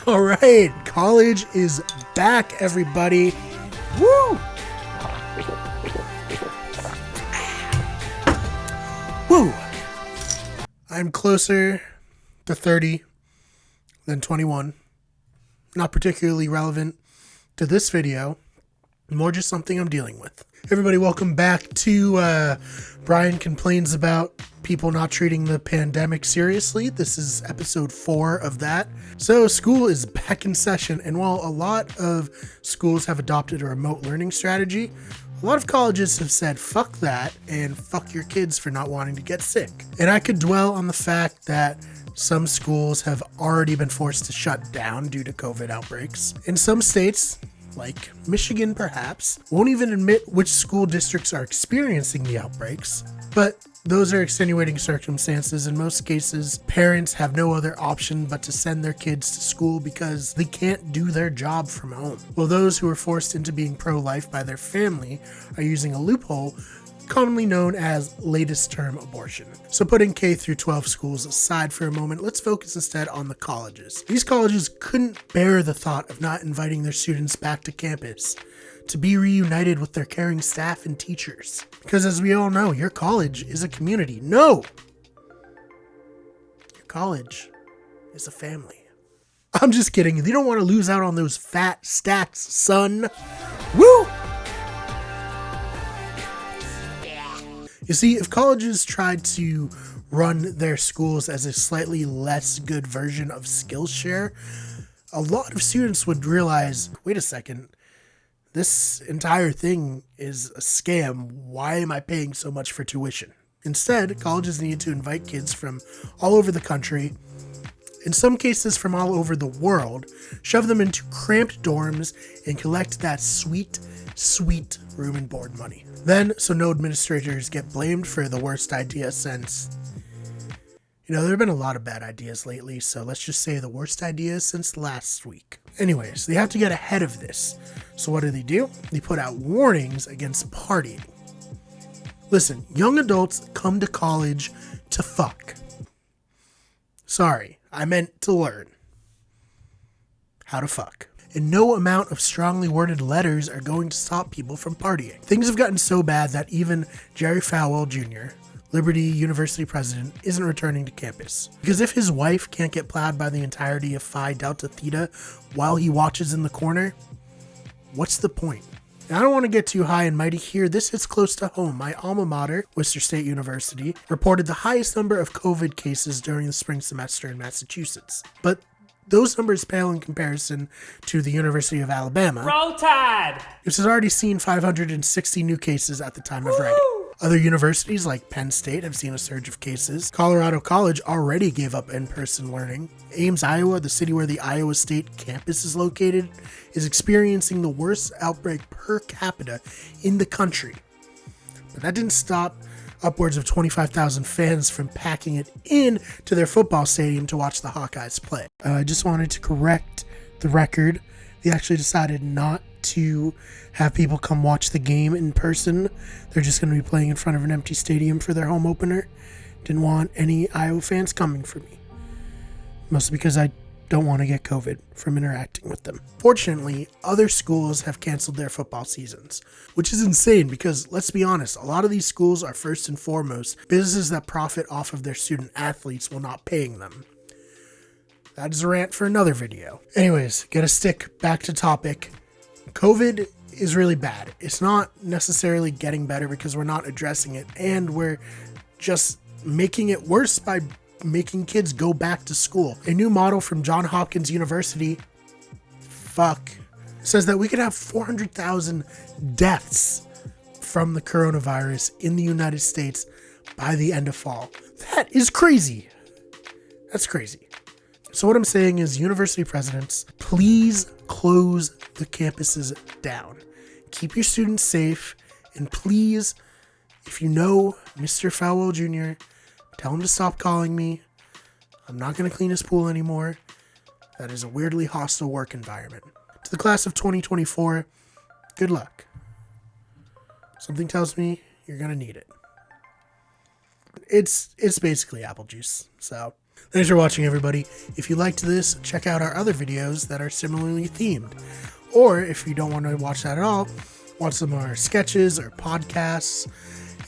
All right, college is back, everybody. Woo! Woo! I'm closer to 30 than 21. Not particularly relevant to this video, more just something I'm dealing with. Everybody, welcome back to Brian Complains About People Not Treating the Pandemic Seriously. This is episode 4 of that. So school is back in session, and while a lot of schools have adopted a remote learning strategy, a lot of colleges have said fuck that and fuck your kids for not wanting to get sick. And I could dwell on the fact that some schools have already been forced to shut down due to COVID outbreaks. In some states, like Michigan perhaps, won't even admit which school districts are experiencing the outbreaks. But those are extenuating circumstances. In most cases, parents have no other option but to send their kids to school because they can't do their job from home. While those who are forced into being pro-life by their family are using a loophole commonly known as latest term abortion. So putting K through 12 schools aside for a moment, let's focus instead on the colleges. These colleges couldn't bear the thought of not inviting their students back to campus to be reunited with their caring staff and teachers. Because as we all know, your college is a community. No! Your college is a family. I'm just kidding. You don't want to lose out on those fat stats, son. Woo! You see, if colleges tried to run their schools as a slightly less good version of Skillshare, a lot of students would realize, wait a second, this entire thing is a scam. Why am I paying so much for tuition? Instead, colleges need to invite kids from all over the country, in some cases from all over the world, shove them into cramped dorms, and collect that sweet room and board money. Then, so no administrators get blamed for the worst idea since, there have been a lot of bad ideas lately, so let's just say the worst idea since last week. Anyways, they have to get ahead of this. So what do? They put out warnings against partying. Listen, young adults come to college to fuck. Sorry, I meant to learn how to fuck. And no amount of strongly worded letters are going to stop people from partying. Things have gotten so bad that even Jerry Falwell Jr., Liberty University president, isn't returning to campus. Because if his wife can't get plowed by the entirety of Phi Delta Theta while he watches in the corner, what's the point? Now, I don't want to get too high and mighty here. This hits close to home. My alma mater, Worcester State University, reported the highest number of COVID cases during the spring semester in Massachusetts. But those numbers pale in comparison to the University of Alabama, Roll Tide, which has already seen 560 new cases at the time of writing. Other universities like Penn State have seen a surge of cases. Colorado College already gave up in-person learning. Ames, Iowa, the city where the Iowa State campus is located, is experiencing the worst outbreak per capita in the country. But that didn't stop upwards of 25,000 fans from packing it in to their football stadium to watch the Hawkeyes play. I just wanted to correct the record. They actually decided not to have people come watch the game in person. They're just going to be playing in front of an empty stadium for their home opener. Didn't want any Iowa fans coming for me. Mostly because I don't want to get COVID from interacting with them. Fortunately, other schools have canceled their football seasons, which is insane because, let's be honest, a lot of these schools are first and foremost businesses that profit off of their student athletes while not paying them. That is a rant for another video. Anyways, gotta stick back to topic. COVID is really bad. It's not necessarily getting better because we're not addressing it, and we're just making it worse by making kids go back to school. A new model from Johns Hopkins University, says that we could have 400,000 deaths from the coronavirus in the United States by the end of fall. That is crazy. That's crazy. So what I'm saying is, university presidents, please close the campuses down. Keep your students safe, and please, if you know Mr. Falwell Jr., tell him to stop calling me. I'm not going to clean his pool anymore. That is a weirdly hostile work environment. To the class of 2024, good luck. Something tells me you're going to need it. It's basically apple juice. So Thanks for watching, everybody. If you liked this, check out our other videos that are similarly themed. Or if you don't want to watch that at all, watch some of our sketches or podcasts,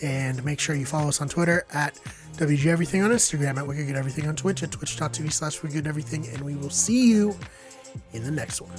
and make sure you follow us on Twitter at WGEverything, on Instagram at WickedGoodEverything, on Twitch at twitch.tv/WickedGoodEverything, and we will see you in the next one.